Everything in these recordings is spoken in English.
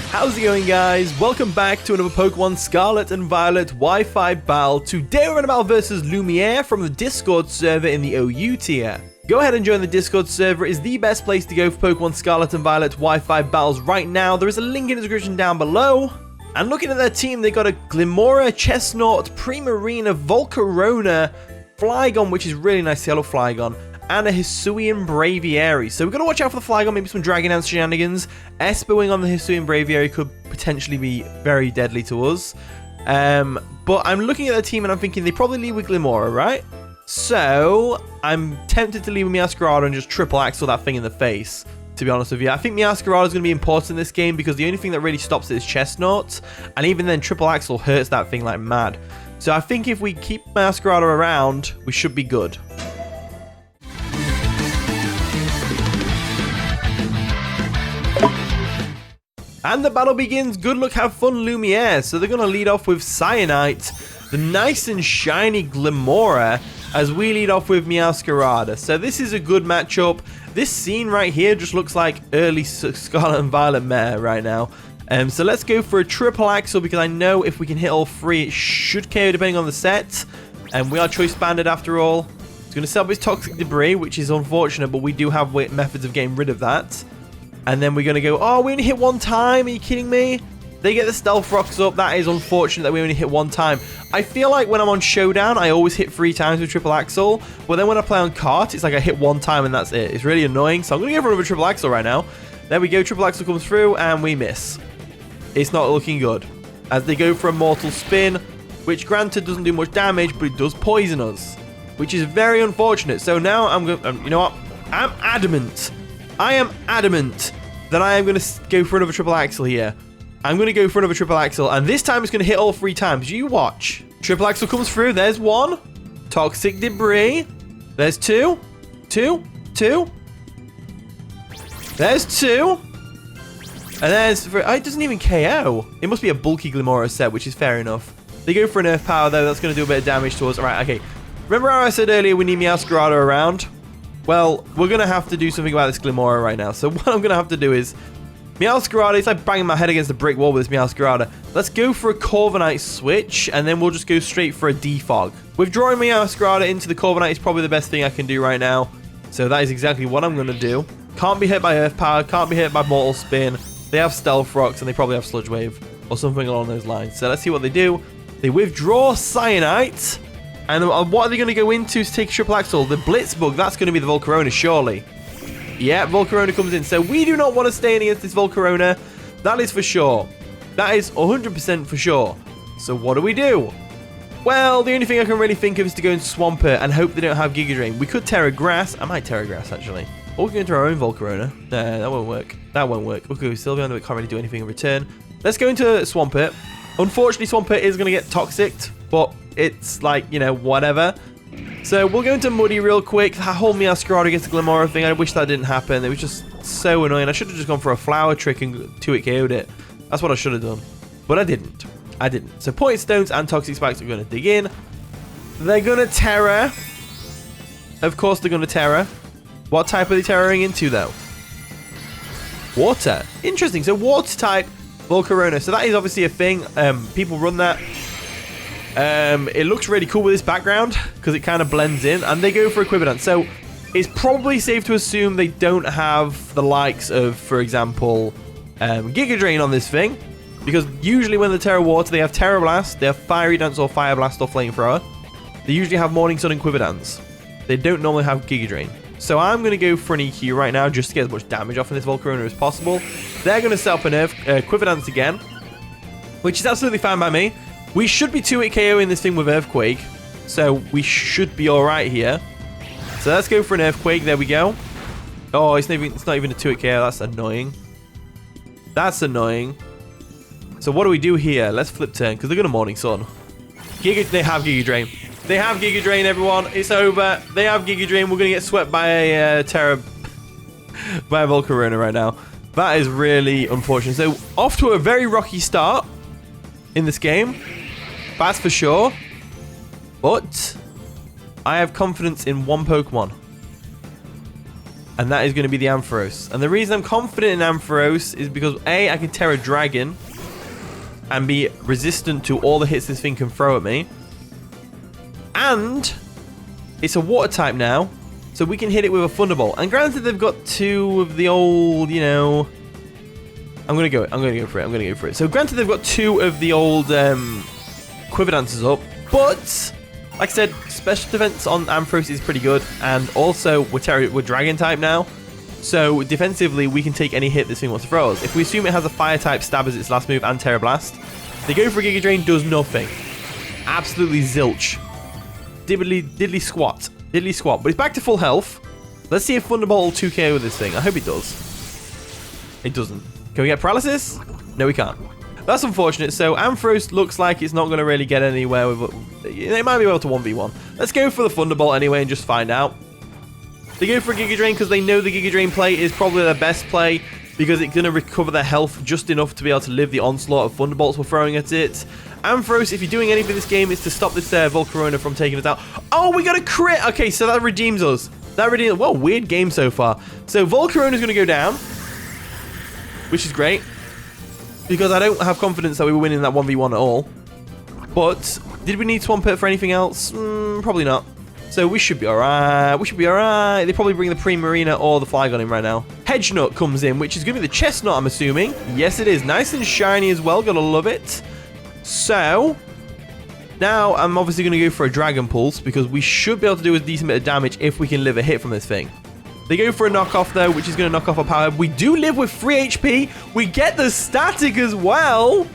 How's it going, guys? Welcome back to another Pokemon Scarlet and Violet Wi-Fi battle. Today we're going to battle versus Lumiere from the Discord server in the OU tier. Go ahead and join the Discord server. It is the best place to go for Pokemon Scarlet and Violet Wi-Fi battles right now. There is a link in the description down below. And looking at their team, they got a Glimmora, Chestnut, Primarina, Volcarona, Flygon, which is really nice, Yellow Flygon, and a Hisuian Braviary. So we've got to watch out for the Flygon, maybe some Dragon Dance shenanigans. Espoing on the Hisuian Braviary could potentially be very deadly to us. But I'm looking at the team and I'm thinking they probably lead with Glimmora, right? So I'm tempted to leave with Meowscarada and just triple axle that thing in the face, to be honest with you. I think Meowscarada is going to be important in this game because the only thing that really stops it is Chestnut. And even then, triple axle hurts that thing like mad. So I think if we keep Meowscarada around, we should be good. And the battle begins. Good luck, have fun, Lumiere. So they're going to lead off with Cyanite, the nice and shiny Glimmora, as we lead off with Meowscarada. So this is a good matchup. This scene right here just looks like early Scarlet and Violet meta right now. So let's go for a triple axle because I know if we can hit all three, it should KO depending on the set. And we are choice banded after all. It's going to set up his Toxic Debris, which is unfortunate, but we do have methods of getting rid of that. And then we're going to go, oh, we only hit one time. Are you kidding me? They get the Stealth Rocks up. That is unfortunate that we only hit one time. I feel like when I'm on Showdown, I always hit 3 times with Triple Axle. But then when I play on Kart, it's like I hit 1 time and that's it. It's really annoying. So I'm going to go for another Triple Axle right now. There we go. Triple Axle comes through and we miss. It's not looking good. As they go for a Mortal Spin, which granted doesn't do much damage, but it does poison us, which is very unfortunate. So now I'm going to, you know what? I'm adamant. I am adamant that I am going to go for another Triple Axle here. I'm going to go for another Triple Axle, and this time it's going to hit all 3 times. You watch. Triple Axle comes through. There's 1. Toxic Debris. There's 2. 2. 2. There's 2. And there's 3. Oh, it doesn't even KO. It must be a bulky Glimmora set, which is fair enough. They go for an Earth Power, though. That's going to do a bit of damage to us. All right, okay. Remember how I said earlier we need Meowscarada around? Well, we're going to have to do something about this Glimmora right now. So what I'm going to have to do is Meowscarada, it's like banging my head against a brick wall with this Meowscarada. Let's go for a Corviknight switch, and then we'll just go straight for a Defog. Withdrawing Meowscarada into the Corviknight is probably the best thing I can do right now. So that is exactly what I'm going to do. Can't be hit by Earth Power, can't be hit by Mortal Spin. They have Stealth Rocks, and they probably have Sludge Wave, or something along those lines. So let's see what they do. They withdraw Cyanite. And what are they going to go into to take Triple Axle? The Blitzbug, that's going to be the Volcarona, surely. Yeah, Volcarona comes in. So we do not want to stay in against this Volcarona. That is for sure. That is 100% for sure. So what do we do? Well, the only thing I can really think of is to go and Swamp it and hope they don't have Giga Drain. We could Terra Grass. I might Terra Grass, actually. Or we can go into our own Volcarona. Nah, that won't work. That won't work. Okay, Sylveon, we can't really do anything in return. Let's go into Swamp it. Unfortunately, Swamp it is going to get Toxicked, but it's like, you know, whatever. So we'll go into Muddy real quick. That whole Meowscarada against the Glimmora thing, I wish that didn't happen. It was just so annoying. I should have just gone for a Flower Trick and 2-hit KO'd it. That's what I should have done. But I didn't. I didn't. So Point Stones and Toxic Spikes are going to dig in. They're going to Terra. Of course they're going to Terra. What type are they terroring into, though? Water. Interesting. So Water type Volcarona. So that is obviously a thing. People run that. It looks really cool with this background because it kind of blends in, and they go for Equipidance. So it's probably safe to assume they don't have the likes of, for example, Giga Drain on this thing, because usually when they Terra Water, they have Terra Blast, they have Fiery Dance or Fire Blast or Flamethrower. They usually have Morning Sun and Equipidance. They don't normally have Giga Drain. So I'm going to go for an EQ right now just to get as much damage off in this Volcarona as possible. They're going to set up an Equipidance again, which is absolutely fine by me. We should be 2-hit KOing this thing with Earthquake, so we should be alright here. So let's go for an Earthquake. There we go. Oh, it's not even a 2-hit KO. That's annoying. That's annoying. So what do we do here? Let's flip turn, because they're going to Morning Sun. They have Giga Drain. They have Giga Drain, everyone. It's over. They have Giga Drain. We're going to get swept by a by a Volcarona right now. That is really unfortunate. So off to a very rocky start in this game. That's for sure. But I have confidence in one Pokemon. And that is going to be the Ampharos. And the reason I'm confident in Ampharos is because A, I can Tera Dragon and be resistant to all the hits this thing can throw at me. And it's a water type now, so we can hit it with a Thunderbolt. And granted, they've got 2 of the old, you know... I'm going to go for it. So granted, they've got 2 of the old Quiver Dancers up. But, like I said, special defense on Ampharos is pretty good. And also, we're Dragon type now. So defensively, we can take any hit this thing wants to throw us. If we assume it has a Fire type Stab as its last move and Terra Blast, they go for a Giga Drain, does nothing. Absolutely zilch. Diddly squat. But it's back to full health. Let's see if Thunderbolt will 2KO with this thing. I hope it does. It doesn't. Can we get Paralysis? No, we can't. That's unfortunate. So Ampharos looks like it's not going to really get anywhere with it. They might be able to 1v1. Let's go for the Thunderbolt anyway and just find out. They go for a Giga Drain because they know the Giga Drain play is probably their best play, because it's going to recover their health just enough to be able to live the onslaught of Thunderbolts we're throwing at it. Ampharos, if you're doing anything in this game, is to stop this Volcarona from taking us out. Oh, we got a crit! Okay, so that redeems us. Well, weird game so far. So Volcarona's going to go down, which is great, because I don't have confidence that we were winning that 1v1 at all. But did we need Swamp It for anything else? Probably not. So we should be alright. They probably bring the Primarina or the Flygon in right now. Hedgenut comes in, which is going to be the Chestnut, I'm assuming. Yes, it is. Nice and shiny as well. Gotta love it. So now I'm obviously going to go for a Dragon Pulse, because we should be able to do a decent bit of damage if we can live a hit from this thing. They go for a knockoff, though, which is going to knock off our power. We do live with 3 HP. We get the static as well.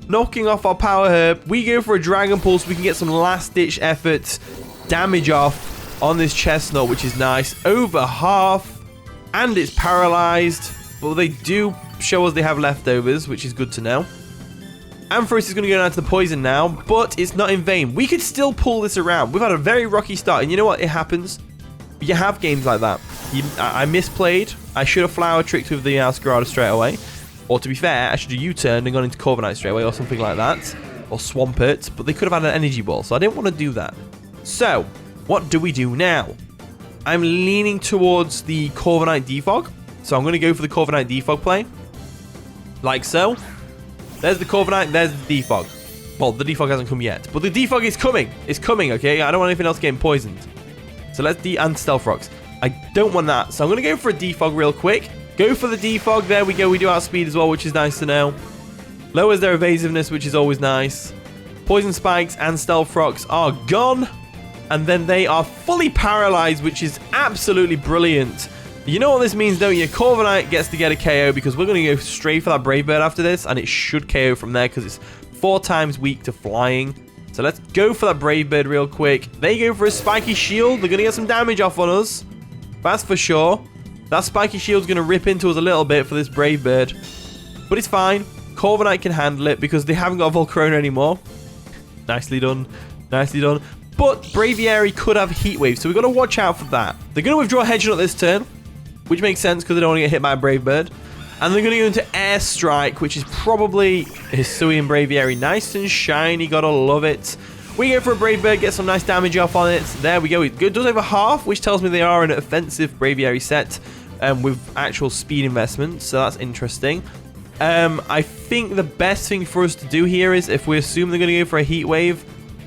Knocking off our Power Herb. We go for a Dragon Pulse. We can get some last-ditch effort damage off on this Chestnut, which is nice. Over half. And it's paralyzed. But they do show us they have leftovers, which is good to know. Ampharos is going to go down to the poison now, but it's not in vain. We could still pull this around. We've had a very rocky start, and you know what? It happens. You have games like that. I misplayed. I should have Flower Tricked with the Scarlet straight away. Or to be fair, I should have U-turned and gone into Corviknight straight away or something like that. Or Swampert, but they could have had an Energy Ball, so I didn't want to do that. So, what do we do now? I'm leaning towards the Corviknight Defog. So I'm going to go for the Corviknight Defog play. Like so. There's the Corviknight, there's the Defog. Well, the Defog hasn't come yet, but the Defog is coming. It's coming, okay? I don't want anything else getting poisoned. So let's and Stealth Rocks. I don't want that, so I'm going to go for a Defog real quick. Go for the Defog. There we go. We do outspeed as well, which is nice to know. Lowers their evasiveness, which is always nice. Poison Spikes and Stealth Rocks are gone. And then they are fully paralyzed, which is absolutely brilliant. You know what this means, don't you? Corviknight gets to get a KO, because we're going to go straight for that Brave Bird after this, and it should KO from there because it's 4 times weak to flying. So let's go for that Brave Bird real quick. They go for a Spiky Shield. They're going to get some damage off on us. That's for sure. That Spiky Shield's going to rip into us a little bit for this Brave Bird. But it's fine. Corviknight can handle it because they haven't got a Volcarona anymore. Nicely done. Nicely done. But Braviary could have Heat Wave, so we've got to watch out for that. They're going to withdraw Hedgenut this turn, which makes sense because they don't want to get hit by a Brave Bird. And they're going to go into Air Strike, which is probably Hisui and Braviary. Nice and shiny. Gotta love it. We go for a Brave Bird, get some nice damage off on it. There we go. It does over half, which tells me they are an offensive Braviary set with actual speed investment. So that's interesting. I think the best thing for us to do here is, if we assume they're going to go for a Heat Wave,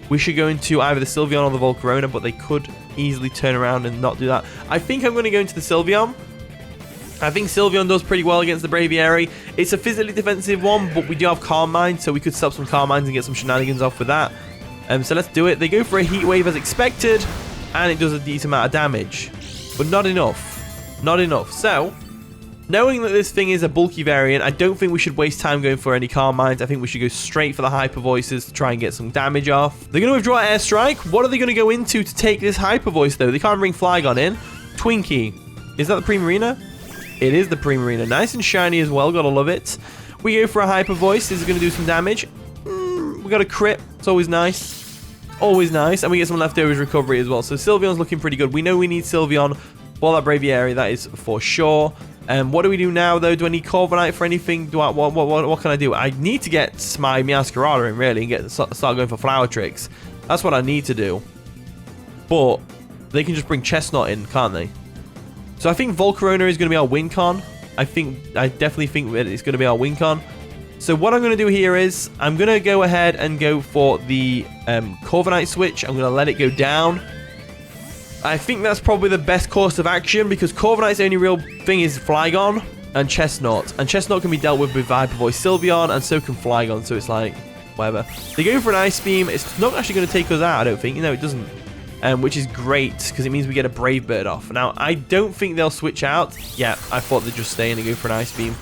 we should go into either the Sylveon or the Volcarona, but they could easily turn around and not do that. I think I'm going to go into the Sylveon. I think Sylveon does pretty well against the Braviary. It's a physically defensive one, but we do have Calm Mind, so we could stop some Calm Minds and get some shenanigans off with that. So let's do it. They go for a Heat Wave as expected, and it does a decent amount of damage, but not enough. Not enough. So, knowing that this thing is a bulky variant, I don't think we should waste time going for any Calm Minds. I think we should go straight for the Hyper Voices to try and get some damage off. They're going to withdraw Air Strike. What are they going to go into to take this Hyper Voice, though? They can't bring Flygon in. Twinkie. Is that the Primarina? It is the Primarina. Nice and shiny as well. Gotta love it. We go for a Hyper Voice. This is going to do some damage. We got a crit. It's always nice. Always nice. And we get some leftovers recovery as well. So Sylveon's looking pretty good. We know we need Sylveon for that Braviary. That is for sure. What do we do now, though? Do I need Corviknight for anything? What can I do? I need to get my Meowscarada in, really, and start going for Flower Tricks. That's what I need to do. But they can just bring Chestnut in, can't they? So I think Volcarona is going to be our win con. I definitely think that it's going to be our win con. So what I'm going to do here is I'm going to go ahead and go for the Corviknight switch. I'm going to let it go down. I think that's probably the best course of action because Corviknight's only real thing is Flygon and Chestnut. And Chestnut can be dealt with Viper Voice Sylveon, and so can Flygon. So it's like, whatever. They go for an Ice Beam. It's not actually going to take us out, I don't think. No, it doesn't. Which is great because it means we get a Brave Bird off. Now, I don't think they'll switch out. Yeah, I thought they'd just stay in and go for an Ice Beam.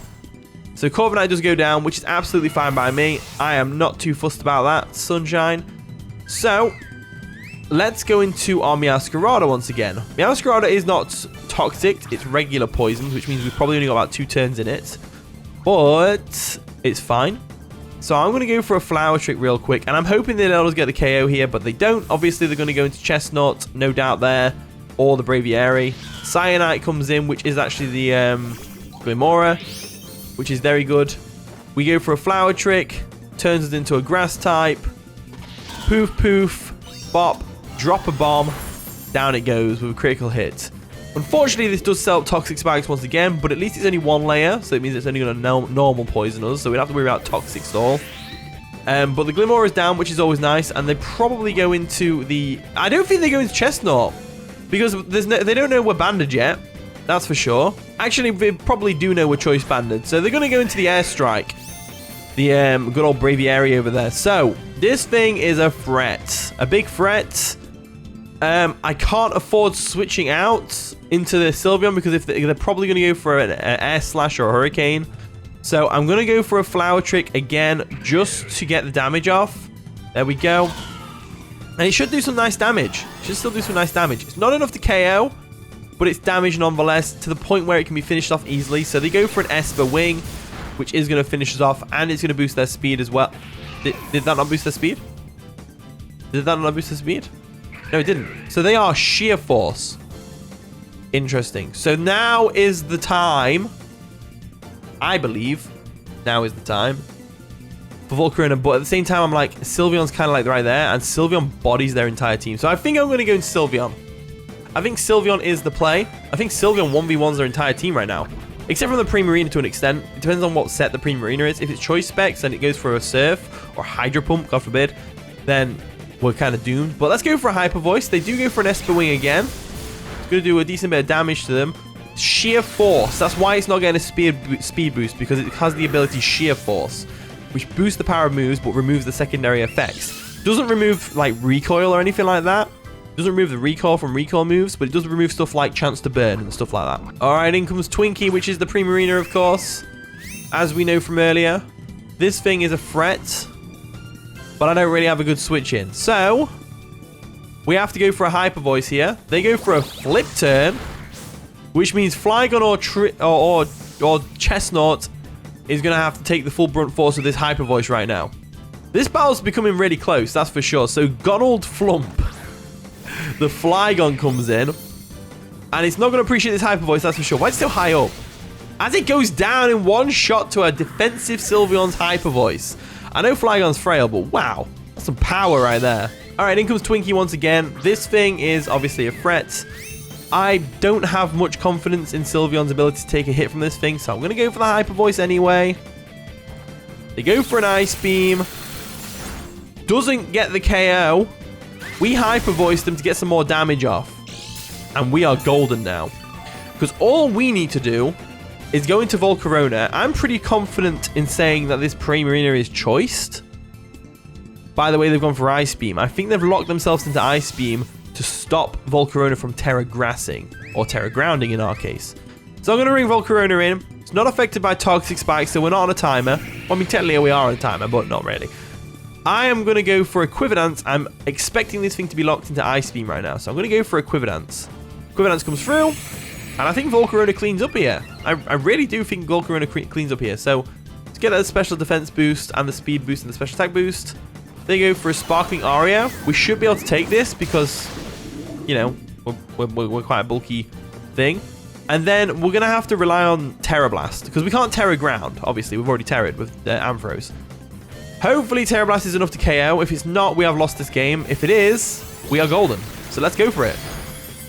So Corviknight does go down, which is absolutely fine by me. I am not too fussed about that, sunshine. So, let's go into our Meowscarada once again. Meowscarada is not toxic, it's regular poison, which means we've probably only got about 2 turns in it. But, it's fine. So I'm going to go for a Flower Trick real quick, and I'm hoping that they'll just get the KO here, but they don't. Obviously, they're going to go into Chestnut, no doubt there, or the Braviary. Cyanite comes in, which is actually the Glimmora, which is very good. We go for a Flower Trick, turns us into a Grass type. Poof, poof, bop, drop a bomb, down it goes with a critical hit. Unfortunately, this does set up Toxic Spikes once again, but at least it's only 1 layer, so it means it's only going to normal poison us, so we don't have to worry about Toxic Stall. But the Glimmora is down, which is always nice, and they probably go into the... I don't think they go into Chestnut, because they don't know we're banded yet. That's for sure. Actually, they probably do know we're choice banded. So they're going to go into the Airstrike. The good old Braviary over there. So, this thing is a threat. A big threat. I can't afford switching out into the Sylveon because if they're probably going to go for an Air Slash or a Hurricane. So, I'm going to go for a Flower Trick again just to get the damage off. There we go. And it should do some nice damage. It should still do some nice damage. It's not enough to KO, but it's damage nonetheless to the point where it can be finished off easily. So they go for an Esper Wing, which is going to finish us off, and it's going to boost their speed as well. Did that not boost their speed? Did that not boost their speed? No, it didn't. So they are Sheer Force. Interesting. So now is the time, I believe, now is the time for Volcarona, but at the same time, I'm like, Sylveon's kind of like right there, and Sylveon bodies their entire team. So I think I'm going to go into Sylveon. I think Sylveon is the play. I think Sylveon 1v1s their entire team right now. Except from the Primarina to an extent. It depends on what set the Primarina is. If it's choice specs and it goes for a Surf or Hydro Pump, God forbid, then we're kind of doomed. But let's go for a Hyper Voice. They do go for an Esper Wing again. It's going to do a decent bit of damage to them. Sheer Force. That's why it's not getting a speed boost, because it has the ability Sheer Force, which boosts the power of moves but removes the secondary effects. Doesn't remove like recoil or anything like that. Doesn't remove the recoil from recoil moves, but it does remove stuff like Chance to Burn and stuff like that. Alright, in comes Twinkie, which is the Primarina, of course. As we know from earlier, this thing is a threat, but I don't really have a good switch in. So, we have to go for a Hyper Voice here. They go for a Flip Turn, which means Flygon or Chestnut is going to have to take the full brunt force of this Hyper Voice right now. This battle's becoming really close, that's for sure. So, Gonald Flump. The Flygon comes in, and it's not going to appreciate this Hyper Voice, that's for sure. Why is it still high up? As it goes down in one shot to a defensive Sylveon's Hyper Voice. I know Flygon's frail, but wow. That's some power right there. Alright, in comes Twinkie once again. This thing is obviously a threat. I don't have much confidence in Sylveon's ability to take a hit from this thing, so I'm going to go for the Hyper Voice anyway. They go for an Ice Beam. Doesn't get the KO. We Hyper Voice them to get some more damage off. And we are golden now. Because all we need to do is go into Volcarona. I'm pretty confident in saying that this Primarina is choiced. By the way, they've gone for Ice Beam. I think they've locked themselves into Ice Beam to stop Volcarona from Terra Grassing. Or Terra Grounding in our case. So I'm going to bring Volcarona in. It's not affected by Toxic Spikes, so we're not on a timer. Well, I mean, technically we are on a timer, but not really. I am going to go for a Quiver Dance. I'm expecting this thing to be locked into Ice Beam right now. So I'm going to go for a Quiver Dance. Quiver Dance comes through. And I think Volcarona cleans up here. I really do think Volcarona cleans up here. So let's get that special defense boost and the speed boost and the special attack boost. They go for a Sparkling Aria. We should be able to take this because, you know, we're quite a bulky thing. And then we're going to have to rely on Terra Blast because we can't Terra Ground. Obviously, we've already Terra'd with Ampharos. Hopefully Terra Blast is enough to KO. If it's not, we have lost this game. If it is, we are golden. So let's go for it.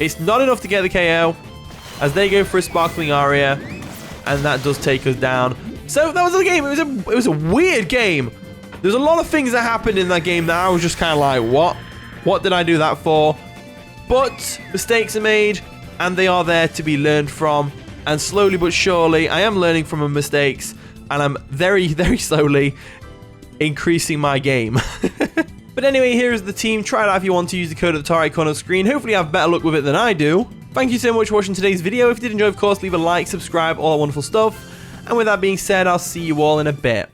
It's not enough to get the KO as they go for a sparkling aria, and that does take us down. So that was the game. It was a weird game. There's a lot of things that happened in that game that I was just kind of like, what? What did I do that for? But mistakes are made, and they are there to be learned from. And slowly but surely, I am learning from my mistakes, and I'm very, very slowly increasing my game. But anyway, here is the team. Try it out if you want to. Use the code at the top right corner of the screen. Hopefully you have better luck with it than I do. Thank you so much for watching today's video. If you did enjoy, of course, leave a like, subscribe, all that wonderful stuff. And with that being said, I'll see you all in a bit.